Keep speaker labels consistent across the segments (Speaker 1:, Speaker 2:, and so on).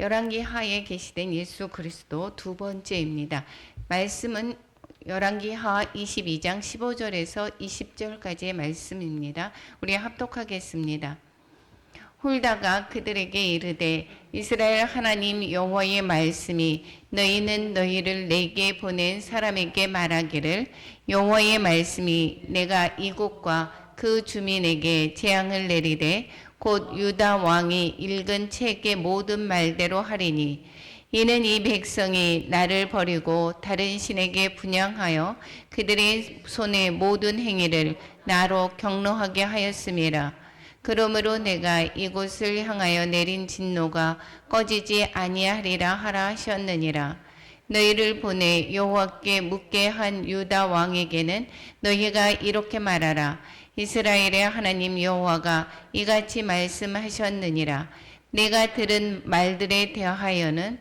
Speaker 1: 열왕기 하에 계시된 예수 그리스도 두 번째입니다. 말씀은 열왕기 하 22장 15절에서 20절까지의 말씀입니다. 우리 합독하겠습니다. 훌다가 그들에게 이르되 이스라엘 하나님 여호와의 말씀이 너희는 너희를 내게 보낸 사람에게 말하기를 여호와의 말씀이 내가 이곳과 그 주민에게 재앙을 내리되 곧 유다 왕이 읽은 책의 모든 말대로 하리니 이는 이 백성이 나를 버리고 다른 신에게 분향하여 그들의 손의 모든 행위를 나로 경노하게 하였음이라. 그러므로 내가 이곳을 향하여 내린 진노가 꺼지지 아니하리라 하라 하셨느니라. 너희를 보내 여호와께 묻게 한 유다 왕에게는 너희가 이렇게 말하라. 이스라엘의 하나님 여호와가 이같이 말씀하셨느니라. 내가 들은 말들에 대하여는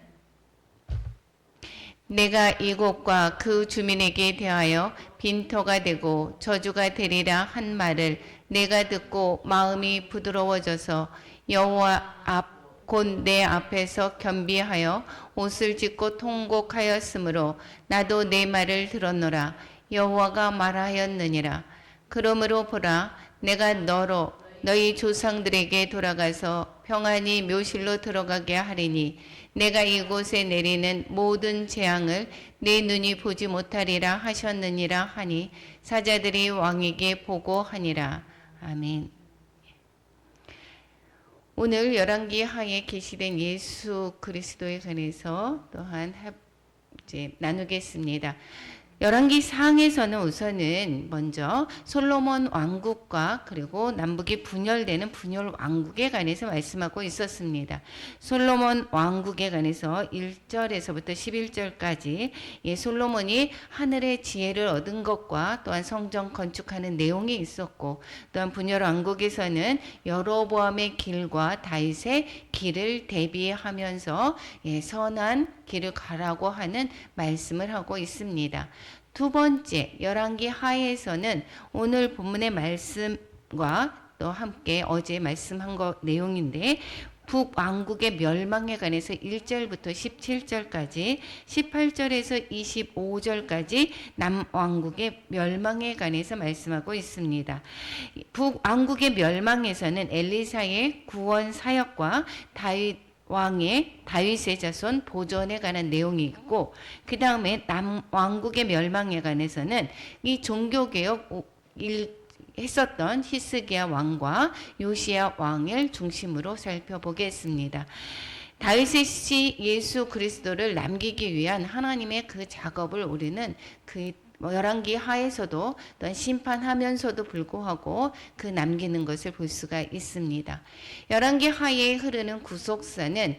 Speaker 1: 내가 이곳과 그 주민에게 대하여 빈터가 되고 저주가 되리라 한 말을 내가 듣고 마음이 부드러워져서 여호와 앞 곧 내 앞에서 겸비하여 옷을 찢고 통곡하였으므로 나도 내 말을 들었노라. 여호와가 말하였느니라. 그러므로 보라, 내가 너로 너희 조상들에게 돌아가서 평안히 묘실로 들어가게 하리니 내가 이곳에 내리는 모든 재앙을 내 눈이 보지 못하리라 하셨느니라 하니 사자들이 왕에게 보고하니라. 아멘. 오늘 열왕기 하에 계시된 예수 그리스도에 관해서 또한 이제 나누겠습니다. 열왕기 상에서는 우선은 먼저 솔로몬 왕국과 그리고 남북이 분열되는 분열 왕국에 관해서 말씀하고 있었습니다. 솔로몬 왕국에 관해서 1절에서부터 11절까지 솔로몬이 하늘의 지혜를 얻은 것과 또한 성전 건축하는 내용이 있었고, 또한 분열 왕국에서는 여로보암의 길과 다윗의 길을 대비하면서 선한 길을 가라고 하는 말씀을 하고 있습니다. 두 번째, 열왕기 하에서는 오늘 본문의 말씀과 또 함께 어제 말씀한 거 내용인데 북왕국의 멸망에 관해서 1절부터 17절까지 18절에서 25절까지 남왕국의 멸망에 관해서 말씀하고 있습니다. 북왕국의 멸망에서는 엘리사의 구원 사역과 다윗의 자손 보존에 관한 내용이 있고, 그 다음에 남왕국의 멸망에 관해서는 이 종교개혁 했었던 히스기야 왕과 요시야 왕을 중심으로 살펴보겠습니다. 다윗의 시 예수 그리스도를 남기기 위한 하나님의 그 작업을 우리는 열왕기 하에서도 또한 심판하면서도 불구하고 그 남기는 것을 볼 수가 있습니다. 열왕기 하에 흐르는 구속사는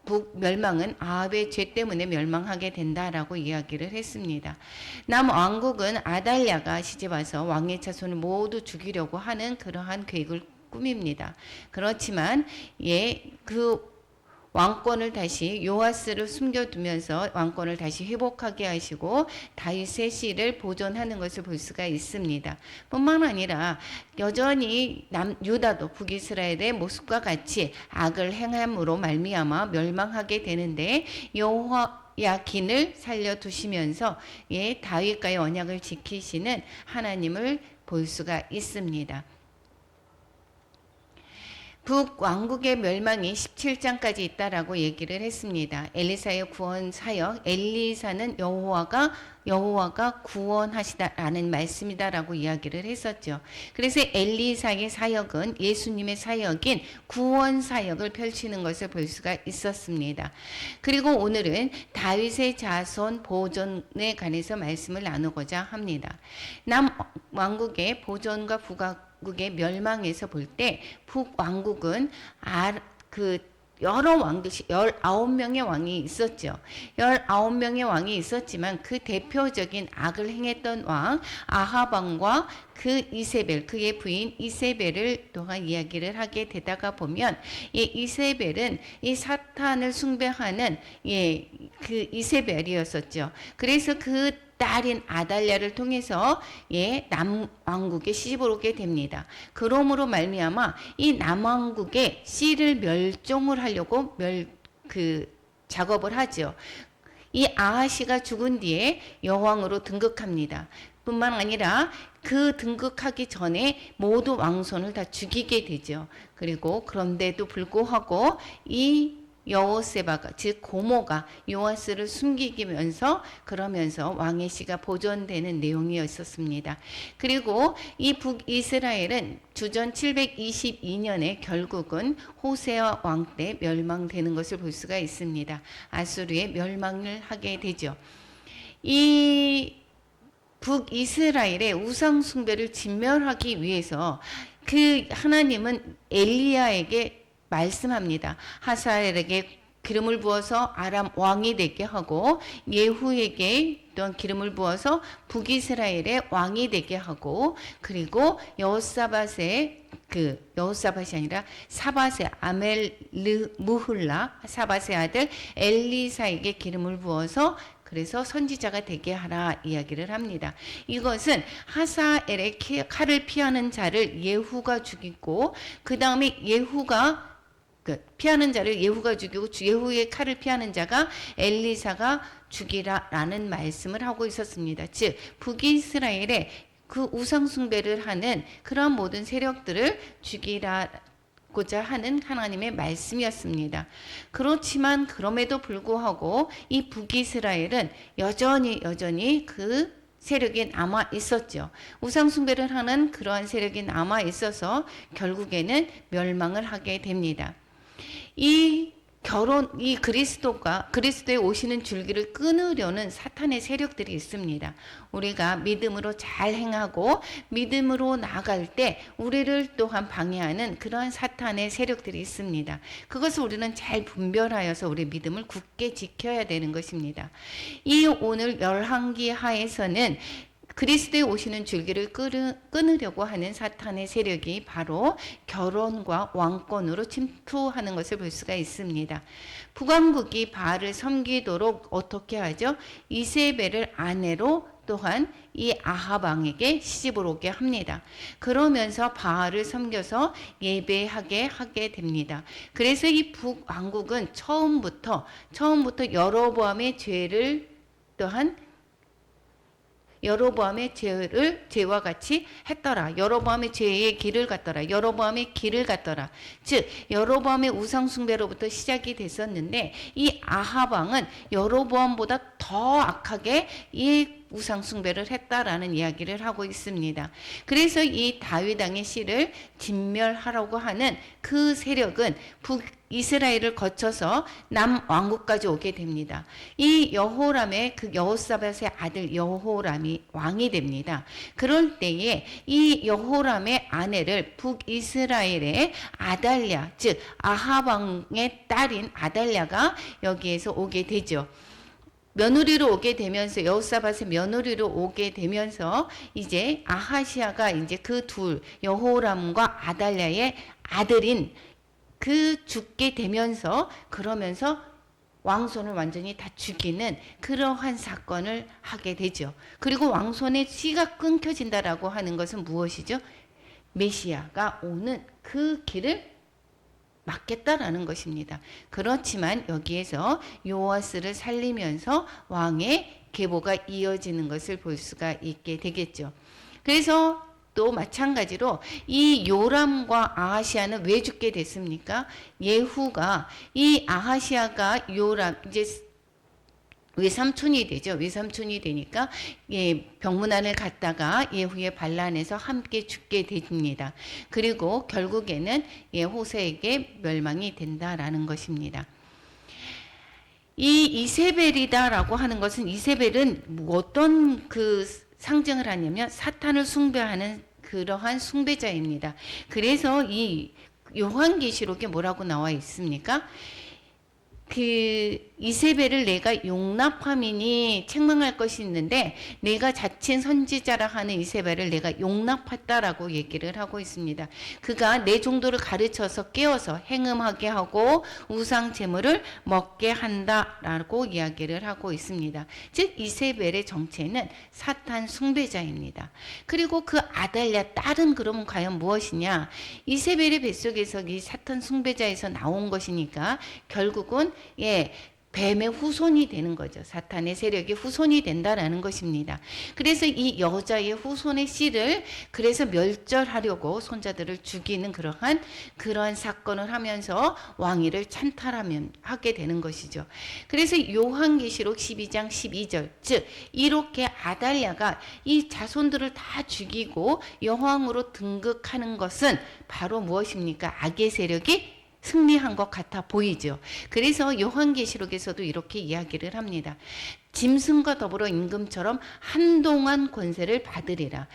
Speaker 1: 북멸망은 아합의 죄 때문에 멸망하게 된다라고 이야기를 했습니다. 남왕국은 아달랴가 시집와서 왕의 자손을 모두 죽이려고 하는 그러한 계획을 꾸밉니다. 그렇지만 그 왕권을 다시 요아스를 숨겨두면서 왕권을 다시 회복하게 하시고 다윗의 씨를 보존하는 것을 볼 수가 있습니다. 뿐만 아니라 여전히 유다도 북이스라엘의 모습과 같이 악을 행함으로 말미암아 멸망하게 되는데 여호야긴을 살려두시면서 다윗과의 언약을 지키시는 하나님을 볼 수가 있습니다. 북왕국의 멸망이 17장까지 있다라고 얘기를 했습니다. 엘리사의 구원 사역, 엘리사는 여호와가 구원하시다라는 말씀이다라고 이야기를 했었죠. 그래서 엘리사의 사역은 예수님의 사역인 구원 사역을 펼치는 것을 볼 수가 있었습니다. 그리고 오늘은 다윗의 자손 보존에 관해서 말씀을 나누고자 합니다. 남왕국의 보존과 북왕국의 멸망에서 볼 때 북왕국은 여러 왕들, 19명의 왕이 있었죠. 19명의 왕이 있었지만 그 대표적인 악을 행했던 왕 아합 왕과 그 이세벨, 그의 부인 이세벨을 또한 이야기를 하게 되다가 보면 이세벨은 이 사탄을 숭배하는 그 이세벨이었었죠. 그래서 그 딸인 아달랴를 통해서 남왕국에 시집을 오게 됩니다. 그러므로 말미암아 이 남왕국의 씨를 멸종을 하려고 그 작업을 하죠. 이 아하시가 죽은 뒤에 여왕으로 등극합니다. 뿐만 아니라 그 등극하기 전에 모두 왕손을 다 죽이게 되죠. 그리고 그런데도 불구하고 이 여호세바가 즉 고모가 요아스를 숨기면서 그러면서 왕의 씨가 보존되는 내용이었었습니다. 그리고 이 북이스라엘은 주전 722년에 결국은 호세아 왕 때 멸망되는 것을 볼 수가 있습니다. 아수르의 멸망을 하게 되죠. 이 북이스라엘의 우상 숭배를 진멸하기 위해서 그 하나님은 엘리야에게 말씀합니다. 하사엘에게 기름을 부어서 아람 왕이 되게 하고 예후에게 또한 기름을 부어서 북이스라엘의 왕이 되게 하고 그리고 여호사밧의 여호사밧이 아니라 사밧의 아멜르무훌라 사밧의 아들 엘리사에게 기름을 부어서 그래서 선지자가 되게 하라 이야기를 합니다. 이것은 하사엘의 칼을 피하는 자를 예후가 죽이고 그 다음에 예후가 피하는 자를 예후가 죽이고 예후의 칼을 피하는 자가 엘리사가 죽이라라는 말씀을 하고 있었습니다. 즉 북이스라엘의 그 우상 숭배를 하는 그러한 모든 세력들을 죽이라고자 하는 하나님의 말씀이었습니다. 그렇지만 그럼에도 불구하고 이 북이스라엘은 여전히 그 세력이 남아 있었죠. 우상 숭배를 하는 그러한 세력이 남아 있어서 결국에는 멸망을 하게 됩니다. 이 그리스도에 오시는 줄기를 끊으려는 사탄의 세력들이 있습니다. 우리가 믿음으로 잘 행하고 믿음으로 나아갈 때 우리를 또한 방해하는 그러한 사탄의 세력들이 있습니다. 그것을 우리는 잘 분별하여서 우리 믿음을 굳게 지켜야 되는 것입니다. 이 오늘 열왕기 하에서는 그리스도에 오시는 줄기를 끊으려고 하는 사탄의 세력이 바로 결혼과 왕권으로 침투하는 것을 볼 수가 있습니다. 북왕국이 바알을 섬기도록 어떻게 하죠? 이세벨을 아내로 또한 이 아합 왕에게 시집을 오게 합니다. 그러면서 바알을 섬겨서 예배하게 하게 됩니다. 그래서 이 북왕국은 처음부터 여로보암의 죄를 또한 여로보암의 죄와 같이 했더라. 여로보암의 죄의 길을 갔더라. 여로보암의 길을 갔더라. 즉 여로보암의 우상 숭배로부터 시작이 됐었는데 이 아합 왕은 여로보암보다 더 악하게 이 우상 숭배를 했다라는 이야기를 하고 있습니다. 그래서 이 다윗 왕의 씨를 진멸하려고 하는 그 세력은 북이스라엘을 거쳐서 남왕국까지 오게 됩니다. 이 여호람의 여호사밧의 아들 여호람이 왕이 됩니다. 그럴 때에 이 여호람의 아내를 북이스라엘의 아달랴 즉 아합 왕의 딸인 아달랴가 여기에서 오게 되죠. 며느리로 오게 되면서 여호사밧의 며느리로 오게 되면서 이제 아하시아가 이제 그 둘 여호람과 아달랴의 아들인 그 죽게 되면서 그러면서 왕손을 완전히 다 죽이는 그러한 사건을 하게 되죠. 그리고 왕손의 씨가 끊겨진다라고 하는 것은 무엇이죠? 메시아가 오는 그 길을 막겠다라는 것입니다. 그렇지만 여기에서 요아스를 살리면서 왕의 계보가 이어지는 것을 볼 수가 있게 되겠죠. 그래서 또 마찬가지로 이 요람과 아하시아는 왜 죽게 됐습니까? 예후가 이 아하시아가 요람 이제 외삼촌이 되죠. 외삼촌이 되니까 병문안을 갔다가 예후의 반란에서 함께 죽게 됩니다. 그리고 결국에는 호세에게 멸망이 된다라는 것입니다. 이 이세벨이다라고 하는 것은 이세벨은 어떤 그 상징을 하냐면 사탄을 숭배하는 그러한 숭배자입니다. 그래서 이 요한계시록에 뭐라고 나와 있습니까? 그 이세벨을 내가 용납함이니 책망할 것이 있는데 내가 자칭 선지자라 하는 이세벨을 내가 용납했다라고 얘기를 하고 있습니다. 그가 내 종도를 가르쳐서 깨워서 행음하게 하고 우상 제물을 먹게 한다라고 이야기를 하고 있습니다. 즉 이세벨의 정체는 사탄 숭배자입니다. 그리고 그 아달랴 딸은 그러면 과연 무엇이냐? 이세벨의 뱃속에서 이 사탄 숭배자에서 나온 것이니까 결국은 뱀의 후손이 되는 거죠. 사탄의 세력의 후손이 된다라는 것입니다. 그래서 이 여자의 후손의 씨를 그래서 멸절하려고 손자들을 죽이는 그러한 사건을 하면서 왕위를 하게 되는 것이죠. 그래서 요한계시록 12장 12절, 즉 이렇게 아달랴가 이 자손들을 다 죽이고 여왕으로 등극하는 것은 바로 무엇입니까? 악의 세력이 승리한 것 같아 보이죠. 그래서 요한계시록에서도 이렇게 이야기를 합니다. 짐승과 더불어 임금처럼 한동안 권세를 받으리라.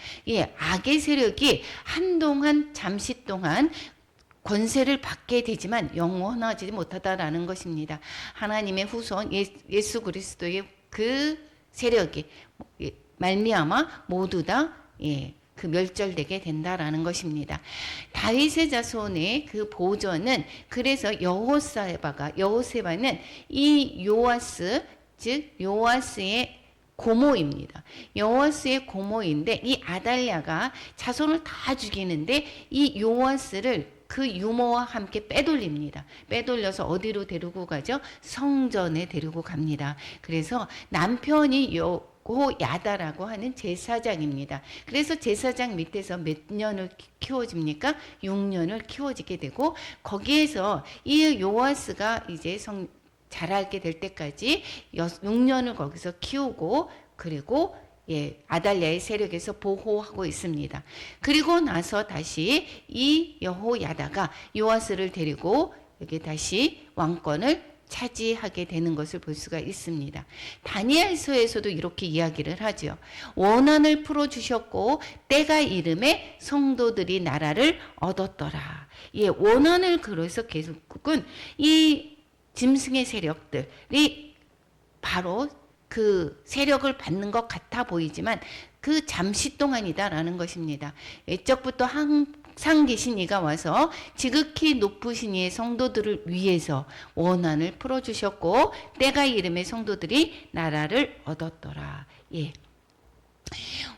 Speaker 1: 악의 세력이 한동안 잠시 동안 권세를 받게 되지만 영원하지 못하다라는 것입니다. 하나님의 후손 예수 그리스도의 그 세력이 말미암아 모두 다 그 멸절되게 된다라는 것입니다. 다윗의 자손의 그 보존은 그래서 여호세바는 이 요아스 즉 요아스의 고모입니다. 여호와스의 고모인데 이 아달랴가 자손을 다 죽이는데 이 요아스를 그 유모와 함께 빼돌립니다. 빼돌려서 어디로 데리고 가죠? 성전에 데리고 갑니다. 그래서 남편이 야다라고 하는 제사장입니다. 그래서 제사장 밑에서 몇 년을 키워집니까? 6년을 키워지게 되고 거기에서 이 요아스가 이제 자라게 될 때까지 6년을 거기서 키우고 그리고 아달랴의 세력에서 보호하고 있습니다. 그리고 나서 다시 이 여호야다가 요아스를 데리고 여기 다시 왕권을 차지하게 되는 것을 볼 수가 있습니다. 다니엘서에서도 이렇게 이야기를 하죠. 원한을 풀어주셨고 때가 이름에 성도들이 나라를 얻었더라. 원한을 그래서 계속은 이 짐승의 세력들이 바로 그 세력을 받는 것 같아 보이지만 그 잠시 동안이다라는 것입니다. 옛적부터 항상 계신 이가 와서 지극히 높으신 이의 성도들을 위해서 원한을 풀어주셨고 때가 이름의 성도들이 나라를 얻었더라.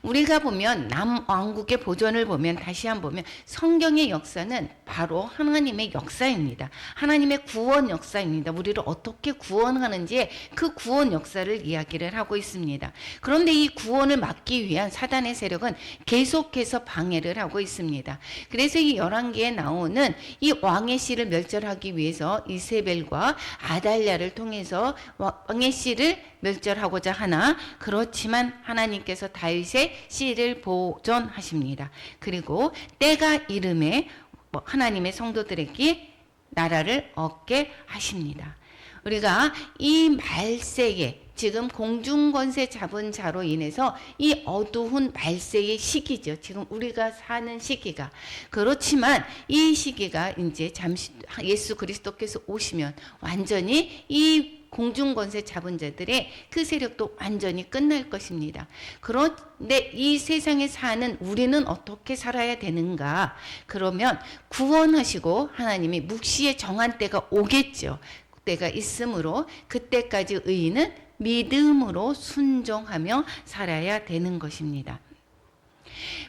Speaker 1: 우리가 보면 남왕국의 보존을 보면 다시 한번 보면 성경의 역사는 바로 하나님의 역사입니다. 하나님의 구원 역사입니다. 우리를 어떻게 구원하는지 그 구원 역사를 이야기를 하고 있습니다. 그런데 이 구원을 막기 위한 사단의 세력은 계속해서 방해를 하고 있습니다. 그래서 이 열왕기에 나오는 이 왕의 씨를 멸절하기 위해서 이세벨과 아달랴를 통해서 왕의 씨를 멸절하고자 하나 그렇지만 하나님께서 다윗의 씨를 보존하십니다. 그리고 때가 이름에 하나님의 성도들에게 나라를 얻게 하십니다. 우리가 이 말세에 지금 공중권세 잡은 자로 인해서 이 어두운 말세의 시기죠. 지금 우리가 사는 시기가. 그렇지만 이 시기가 이제 잠시 예수 그리스도께서 오시면 완전히 이 공중권세 잡은 자들의 그 세력도 완전히 끝날 것입니다. 그런데 이 세상에 사는 우리는 어떻게 살아야 되는가? 그러면 구원하시고 하나님이 묵시에 정한 때가 오겠죠. 때가 있으므로 그때까지 의인은 믿음으로 순종하며 살아야 되는 것입니다.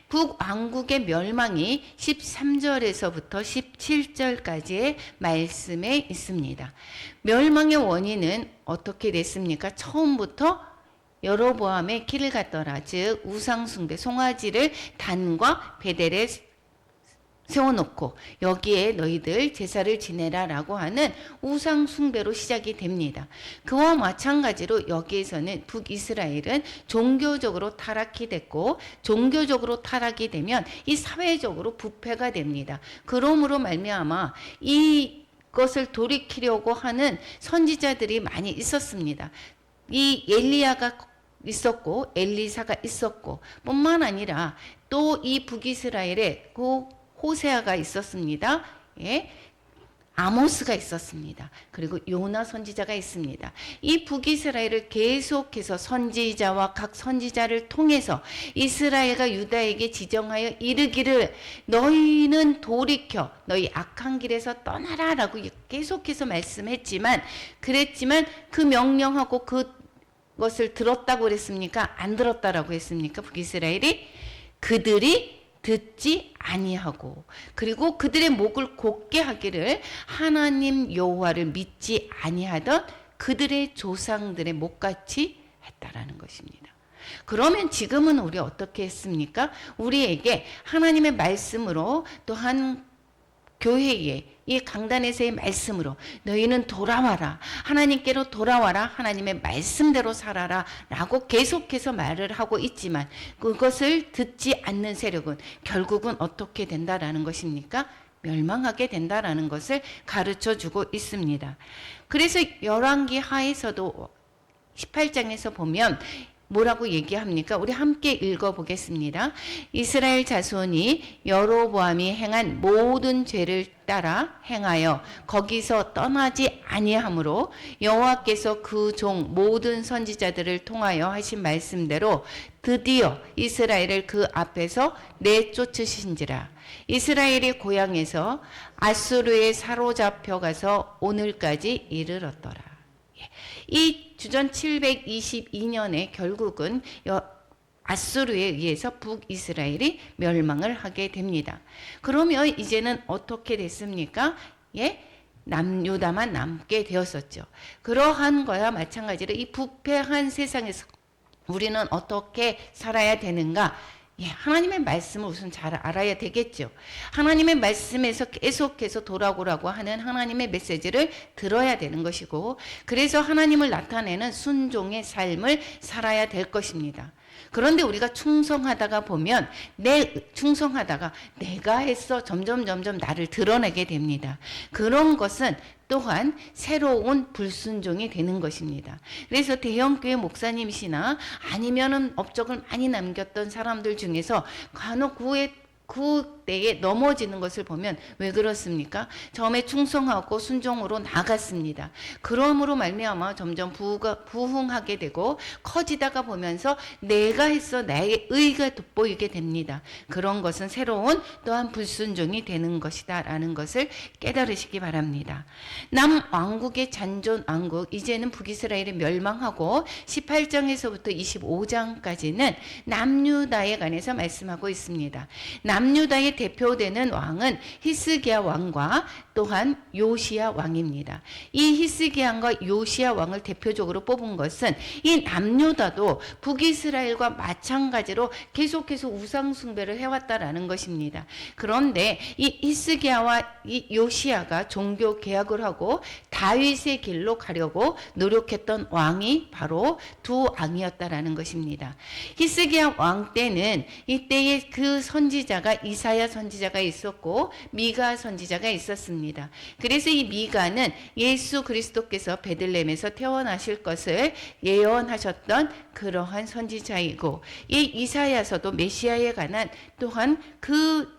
Speaker 1: 북왕국의 멸망이 13절에서부터 17절까지의 말씀에 있습니다. 멸망의 원인은 어떻게 됐습니까? 처음부터 여로보암의 길을 갔더라. 즉 우상숭배 송아지를 단과 베델에 세워놓고 여기에 너희들 제사를 지내라 라고 하는 우상숭배로 시작이 됩니다. 그와 마찬가지로 여기에서는 북이스라엘은 종교적으로 타락이 됐고 종교적으로 타락이 되면 이 사회적으로 부패가 됩니다. 그러므로 말미암아 이것을 돌이키려고 하는 선지자들이 많이 있었습니다. 이 엘리야가 있었고 엘리사가 있었고 뿐만 아니라 또 이 북이스라엘에 호세아가 있었습니다. 아모스가 있었습니다. 그리고 요나 선지자가 있습니다. 이 북이스라엘을 계속해서 선지자와 각 선지자를 통해서 이스라엘과 유다에게 지정하여 이르기를 너희는 돌이켜 너희 악한 길에서 떠나라 라고 계속해서 말씀했지만 그랬지만 그 명령하고 그것을 들었다고 그랬습니까? 안 들었다라고 했습니까? 북이스라엘이 그들이 듣지 아니하고 그리고 그들의 목을 곧게 하기를 하나님 여호와를 믿지 아니하던 그들의 조상들의 목같이 했다라는 것입니다. 그러면 지금은 우리 어떻게 했습니까? 우리에게 하나님의 말씀으로 또한 교회에 이 강단에서의 말씀으로 너희는 돌아와라. 하나님께로 돌아와라. 하나님의 말씀대로 살아라. 라고 계속해서 말을 하고 있지만 그것을 듣지 않는 세력은 결국은 어떻게 된다라는 것입니까? 멸망하게 된다라는 것을 가르쳐 주고 있습니다. 그래서 열왕기 하에서도 18장에서 보면 뭐라고 얘기합니까? 우리 함께 읽어보겠습니다. 이스라엘 자손이 여로보암이 행한 모든 죄를 따라 행하여 거기서 떠나지 아니하므로 여호와께서 그 종 모든 선지자들을 통하여 하신 말씀대로 드디어 이스라엘을 그 앞에서 내쫓으신지라. 이스라엘이 고향에서 아수르에 사로잡혀 가서 오늘까지 이르렀더라. 이 주전 722년에 결국은 아수르에 의해서 북이스라엘이 멸망을 하게 됩니다. 그러면 이제는 어떻게 됐습니까? 남유다만 남게 되었었죠. 그러한 거야 마찬가지로 이 부패한 세상에서 우리는 어떻게 살아야 되는가? 하나님의 말씀을 우선 잘 알아야 되겠죠. 하나님의 말씀에서 계속해서 돌아오라고 하는 하나님의 메시지를 들어야 되는 것이고 그래서 하나님을 나타내는 순종의 삶을 살아야 될 것입니다. 그런데 우리가 충성하다가 보면 충성하다가 내가 했어 점점 나를 드러내게 됩니다. 그런 것은 또한 새로운 불순종이 되는 것입니다. 그래서 대형교회 목사님이시나 아니면은 업적을 많이 남겼던 사람들 중에서 간혹 그때에 넘어지는 것을 보면 왜 그렇습니까? 처음에 충성하고 순종으로 나갔습니다. 그러므로 말미암아 점점 부흥하게 되고 커지다가 보면서 내가 했어 나의 의가 돋보이게 됩니다. 그런 것은 새로운 또한 불순종이 되는 것이다 라는 것을 깨달으시기 바랍니다. 남왕국의 잔존 왕국 이제는 북이스라엘이 멸망하고 18장에서부터 25장까지는 남유다에 관해서 말씀하고 있습니다. 남유다의 대표되는 왕은 히스기야 왕과 또한 요시야 왕입니다. 이 히스기야 왕과 요시야 왕을 대표적으로 뽑은 것은 이 남유다도 북이스라엘과 마찬가지로 계속해서 우상 숭배를 해왔다라는 것입니다. 그런데 이 히스기야와 이 요시야가 종교 개혁을 하고 다윗의 길로 가려고 노력했던 왕이 바로 두 왕이었다라는 것입니다. 히스기야 왕 때는 이때의 그 선지자가 이사야 선지자가 있었고 미가 선지자가 있었습니다. 그래서 이 미가는 예수 그리스도께서 베들레헴에서 태어나실 것을 예언하셨던 그러한 선지자이고 이 이사야서도 메시아에 관한 또한 그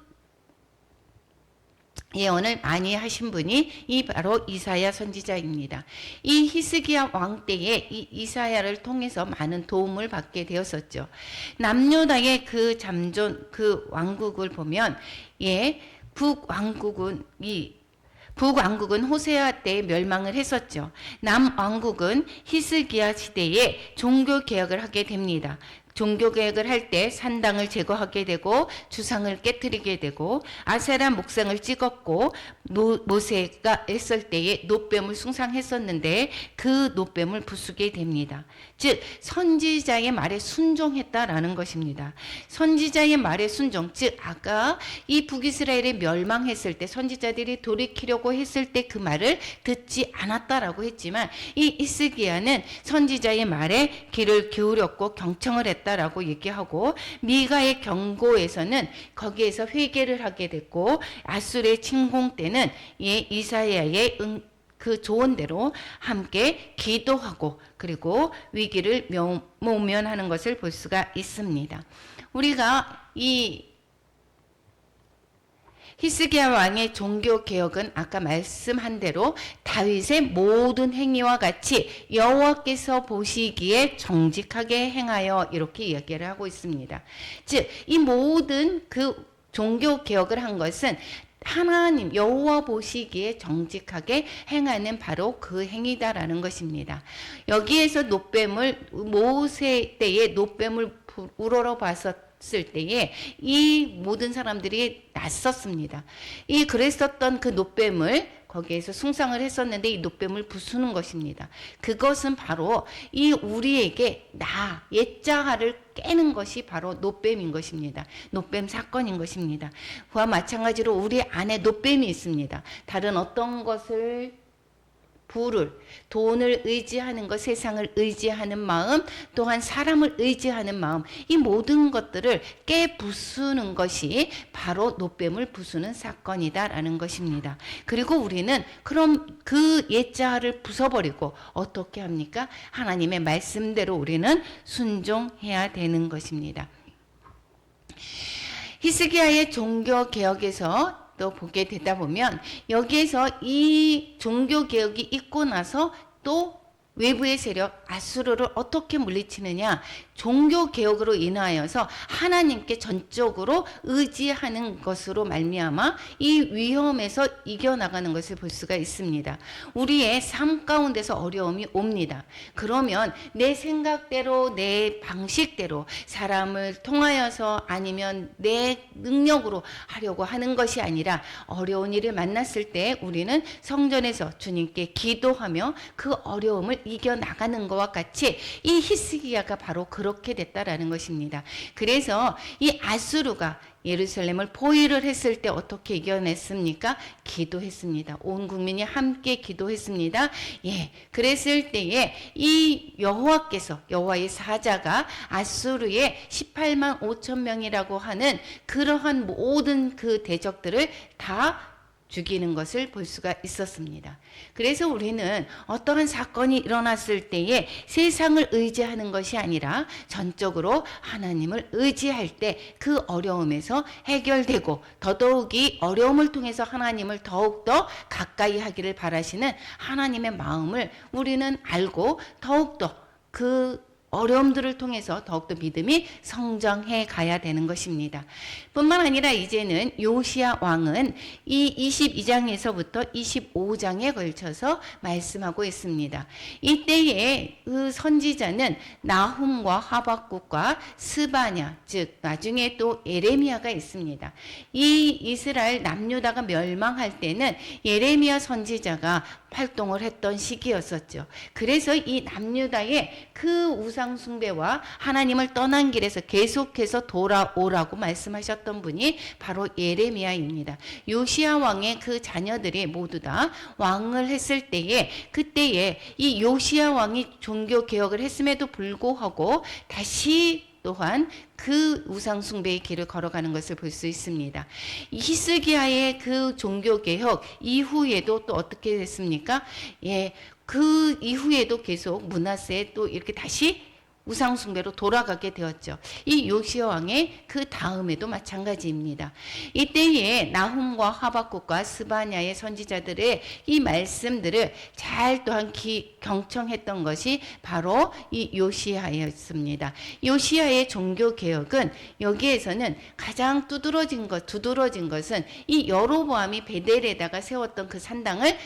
Speaker 1: 예언을 많이 하신 분이 이 바로 이사야 선지자입니다. 이 히스기야 왕 때에 이 이사야를 통해서 많은 도움을 받게 되었었죠. 남유다의 그 잠존 그 왕국을 보면 북왕국은 호세아 때에 멸망을 했었죠. 남왕국은 히스기야 시대에 종교 개혁을 하게 됩니다. 종교 개혁을 할 때 산당을 제거하게 되고 주상을 깨뜨리게 되고 아세라 목상을 찍었고 모세가 했을 때에 놋뱀을 숭상했었는데 그 놋뱀을 부수게 됩니다. 즉 선지자의 말에 순종했다라는 것입니다. 선지자의 말에 순종, 즉 아까 이 북이스라엘이 멸망했을 때 선지자들이 돌이키려고 했을 때 그 말을 듣지 않았다라고 했지만 이 히스기야는 선지자의 말에 귀를 기울였고 경청을 했다라고 얘기하고 미가의 경고에서는 거기에서 회개를 하게 됐고 아수르의 침공 때는 이사야의 그 조언대로 함께 기도하고 그리고 위기를 모면하는 것을 볼 수가 있습니다. 우리가 이 히스기야 왕의 종교 개혁은 아까 말씀한 대로 다윗의 모든 행위와 같이 여호와께서 보시기에 정직하게 행하여 이렇게 이야기를 하고 있습니다. 즉 이 모든 그 종교 개혁을 한 것은 하나님 여호와 보시기에 정직하게 행하는 바로 그 행위다라는 것입니다. 여기에서 놋뱀을 모세 때에 놋뱀을 우러러 봤었던 있었을 때에 이 모든 사람들이 낯섰습니다. 이 그랬었던 그 놋뱀을 거기에서 숭상을 했었는데 이 놋뱀을 부수는 것입니다. 그것은 바로 이 우리에게 옛자아를 깨는 것이 바로 놋뱀인 것입니다. 놋뱀 사건인 것입니다. 그와 마찬가지로 우리 안에 놋뱀이 있습니다. 다른 어떤 것을 돈을 의지하는 것, 세상을 의지하는 마음, 또한 사람을 의지하는 마음, 이 모든 것들을 깨부수는 것이 바로 놋뱀을 부수는 사건이다라는 것입니다. 그리고 우리는 그럼 그 옛자아를 부숴버리고 어떻게 합니까? 하나님의 말씀대로 우리는 순종해야 되는 것입니다. 히스기야의 종교개혁에서 또 보게 되다 보면 여기에서 이 종교개혁이 있고 나서 또 외부의 세력 아수르를 어떻게 물리치느냐, 종교개혁으로 인하여서 하나님께 전적으로 의지하는 것으로 말미암아 이 위험에서 이겨나가는 것을 볼 수가 있습니다. 우리의 삶 가운데서 어려움이 옵니다. 그러면 내 생각대로 내 방식대로 사람을 통하여서 아니면 내 능력으로 하려고 하는 것이 아니라 어려운 일을 만났을 때 우리는 성전에서 주님께 기도하며 그 어려움을 이겨나가는 것과 같이 이 히스기야가 바로 그렇게 됐다라는 것입니다. 그래서 이 아수르가 예루살렘을 포위를 했을 때 어떻게 이겨냈습니까? 기도했습니다. 온 국민이 함께 기도했습니다. 그랬을 때에 이 여호와의 사자가 아수르의 18만 5천 명이라고 하는 그러한 모든 그 대적들을 다 죽이는 것을 볼 수가 있었습니다. 그래서 우리는 어떠한 사건이 일어났을 때에 세상을 의지하는 것이 아니라 전적으로 하나님을 의지할 때 그 어려움에서 해결되고 더더욱이 어려움을 통해서 하나님을 더욱더 가까이 하기를 바라시는 하나님의 마음을 우리는 알고 더욱더 그 어려움들을 통해서 더욱더 믿음이 성장해 가야 되는 것입니다. 뿐만 아니라 이제는 요시야 왕은 이 22장에서부터 25장에 걸쳐서 말씀하고 있습니다. 이때에 그 선지자는 나훔과 하박국과 스바냐, 즉 나중에 또 예레미야가 있습니다. 이 이스라엘 남유다가 멸망할 때는 예레미야 선지자가 활동을 했던 시기였었죠. 그래서 이 남유다의 그 우상 숭배와 하나님을 떠난 길에서 계속해서 돌아오라고 말씀하셨던 분이 바로 예레미야입니다. 요시야 왕의 그 자녀들이 모두 다 왕을 했을 때에 그때에 이 요시야 왕이 종교 개혁을 했음에도 불구하고 다시 또한 그 우상 숭배의 길을 걸어가는 것을 볼 수 있습니다. 히스기야의 그 종교 개혁 이후에도 또 어떻게 됐습니까? 그 이후에도 계속 므낫세 또 이렇게 다시 우상 숭배로 돌아가게 되었죠. 이 요시야 왕의 그 다음에도 마찬가지입니다. 이때에 나훔과 하박국과 스바냐의 선지자들의 이 말씀들을 잘 또한 경청했던 것이 바로 이 요시야였습니다. 요시야의 종교 개혁은 여기에서는 가장 두드러진 것은 이 여로보암이 베델에다가 세웠던 그 산당을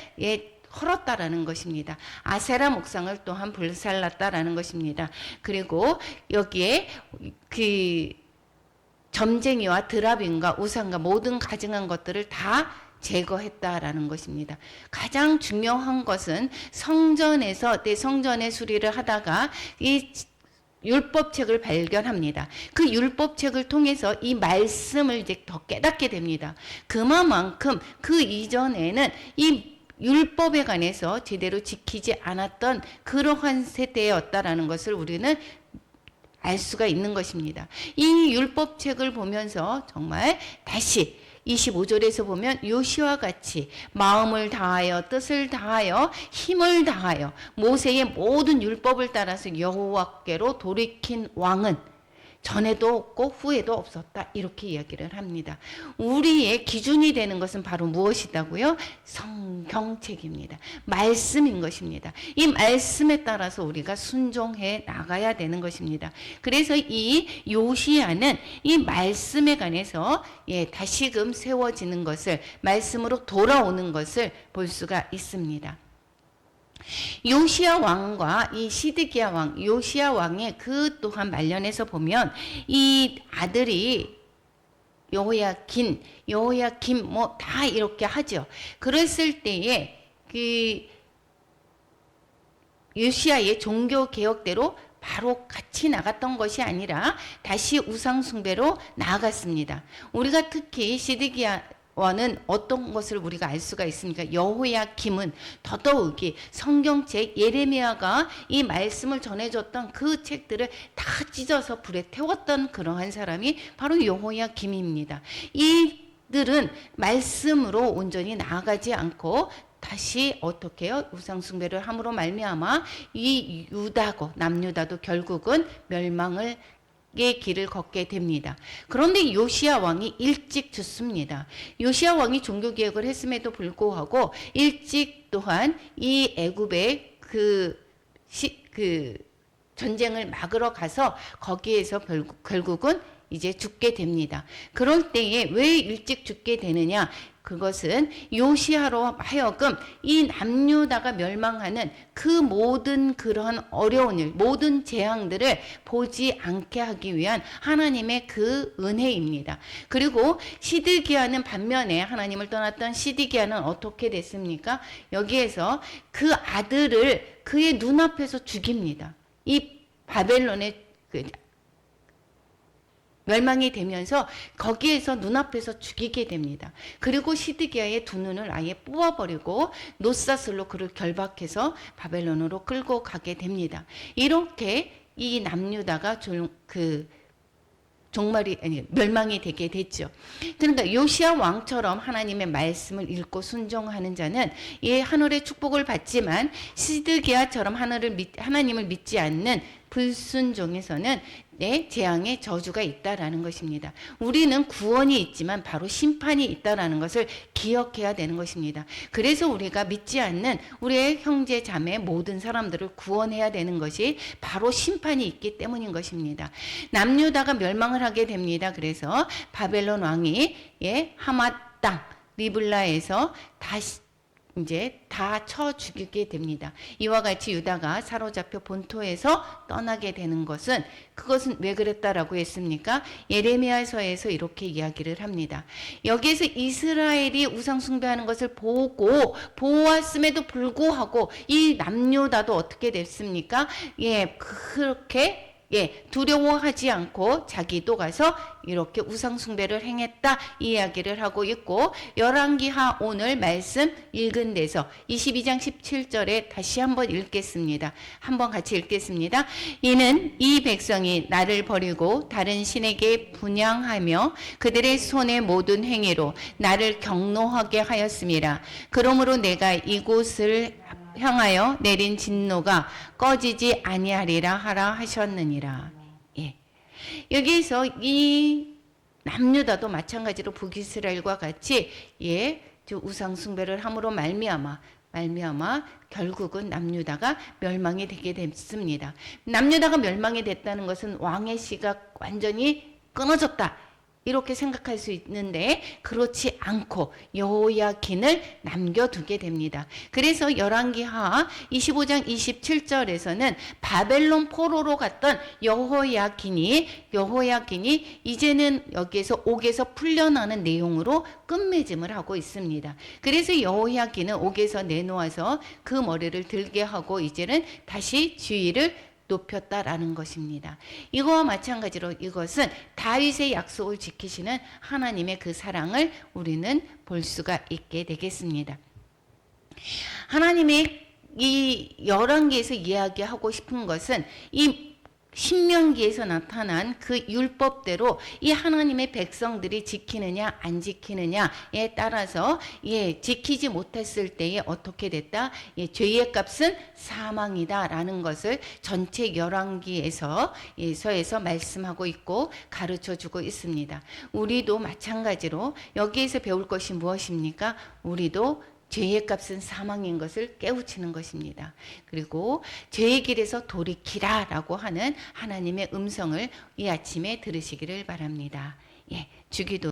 Speaker 1: 헐었다라는 것입니다. 아세라 목상을 또한 불살랐다라는 것입니다. 그리고 여기에 그 점쟁이와 드라빔과 우상과 모든 가증한 것들을 다 제거했다라는 것입니다. 가장 중요한 것은 성전에서 성전의 수리를 하다가 이 율법책을 발견합니다. 그 율법책을 통해서 이 말씀을 이제 더 깨닫게 됩니다. 그만큼 그 이전에는 이 율법에 관해서 제대로 지키지 않았던 그러한 세대였다라는 것을 우리는 알 수가 있는 것입니다. 이 율법책을 보면서 정말 다시 25절에서 보면 요시와 같이 마음을 다하여 뜻을 다하여 힘을 다하여 모세의 모든 율법을 따라서 여호와께로 돌이킨 왕은 전에도 없고 후에도 없었다. 이렇게 이야기를 합니다. 우리의 기준이 되는 것은 바로 무엇이다고요? 성경책입니다. 말씀인 것입니다. 이 말씀에 따라서 우리가 순종해 나가야 되는 것입니다. 그래서 이 요시야는 이 말씀에 관해서 다시금 세워지는 것을 말씀으로 돌아오는 것을 볼 수가 있습니다. 요시야 왕과 이 시드기야 왕, 요시야 왕의 그 또한 말년에서 보면 이 아들이 여호야긴, 여호야김 뭐 다 이렇게 하죠. 그랬을 때에 그 요시야의 종교 개혁대로 바로 같이 나갔던 것이 아니라 다시 우상 숭배로 나아갔습니다. 우리가 특히 시드기야 왕은 어떤 것을 우리가 알 수가 있습니까? 여호야김은 더더욱이 성경책 예레미야가 이 말씀을 전해줬던 그 책들을 다 찢어서 불에 태웠던 그러한 사람이 바로 여호야김입니다. 이들은 말씀으로 온전히 나아가지 않고 다시 어떻게 해요? 우상숭배를 함으로 말미암아 이 유다고 남유다도 결국은 멸망을 의 길을 걷게 됩니다. 그런데 요시야 왕이 일찍 죽습니다. 요시야 왕이 종교개혁을 했음에도 불구하고 일찍 또한 이 애굽의 그 전쟁을 막으러 가서 거기에서 결국은 이제 죽게 됩니다. 그럴 때에 왜 일찍 죽게 되느냐? 그것은 요시야로 하여금 이 남유다가 멸망하는 그 모든 그런 어려운 일, 모든 재앙들을 보지 않게 하기 위한 하나님의 그 은혜입니다. 그리고 시드기야는 반면에 하나님을 떠났던 시드기야는 어떻게 됐습니까? 여기에서 그 아들을 그의 눈앞에서 죽입니다. 이 바벨론의 멸망이 되면서 거기에서 눈앞에서 죽이게 됩니다. 그리고 시드기야의 두 눈을 아예 뽑아버리고 노사슬로 그를 결박해서 바벨론으로 끌고 가게 됩니다. 이렇게 이 남유다가 멸망이 되게 됐죠. 그러니까 요시야 왕처럼 하나님의 말씀을 읽고 순종하는 자는 이 하늘의 축복을 받지만 시드기야처럼 하나님을 믿지 않는 불순종에서는 재앙의 저주가 있다라는 것입니다. 우리는 구원이 있지만 바로 심판이 있다라는 것을 기억해야 되는 것입니다. 그래서 우리가 믿지 않는 우리의 형제 자매 모든 사람들을 구원해야 되는 것이 바로 심판이 있기 때문인 것입니다. 남유다가 멸망을 하게 됩니다. 그래서 바벨론 왕이 하맛 땅 리블라에서 다시 이제 다 쳐 죽이게 됩니다. 이와 같이 유다가 사로잡혀 본토에서 떠나게 되는 그것은 왜 그랬다라고 했습니까? 예레미야서에서 이렇게 이야기를 합니다. 여기에서 이스라엘이 우상 숭배하는 것을 보았음에도 불구하고 이 남유다도 어떻게 됐습니까? 그렇게 두려워하지 않고 자기도 가서 이렇게 우상숭배를 행했다 이 이야기를 하고 있고, 열왕기하 오늘 말씀 읽은 데서 22장 17절에 다시 한번 읽겠습니다. 한번 같이 읽겠습니다. 이는 이 백성이 나를 버리고 다른 신에게 분향하며 그들의 손의 모든 행위로 나를 경노하게 하였음이라. 그러므로 내가 이곳을 향하여 내린 진노가 꺼지지 아니하리라 하라 하셨느니라. 여기에서 이 남유다도 마찬가지로 북이스라엘과 같이 우상 숭배를 함으로 말미암아 결국은 남유다가 멸망이 되게 됐습니다. 남유다가 멸망이 됐다는 것은 왕의 씨가 완전히 끊어졌다 이렇게 생각할 수 있는데 그렇지 않고 여호야긴을 남겨두게 됩니다. 그래서 열왕기하 25장 27절에서는 바벨론 포로로 갔던 여호야긴이 이제는 여기에서 옥에서 풀려나는 내용으로 끝맺음을 하고 있습니다. 그래서 여호야긴은 옥에서 내놓아서 그 머리를 들게 하고 이제는 다시 지위를 높였다라는 것입니다. 이거와 마찬가지로 이것은 다윗의 약속을 지키시는 하나님의 그 사랑을 우리는 볼 수가 있게 되겠습니다. 하나님의 이 열왕기에서 이야기하고 싶은 것은 이 신명기에서 나타난 그 율법대로 이 하나님의 백성들이 지키느냐 안 지키느냐에 따라서 지키지 못했을 때에 어떻게 됐다? 죄의 값은 사망이다라는 것을 전체 열왕기에서 말씀하고 있고 가르쳐주고 있습니다. 우리도 마찬가지로 여기에서 배울 것이 무엇입니까? 우리도 죄의 값은 사망인 것을 깨우치는 것입니다. 그리고 죄의 길에서 돌이키라 라고 하는 하나님의 음성을 이 아침에 들으시기를 바랍니다. 주기도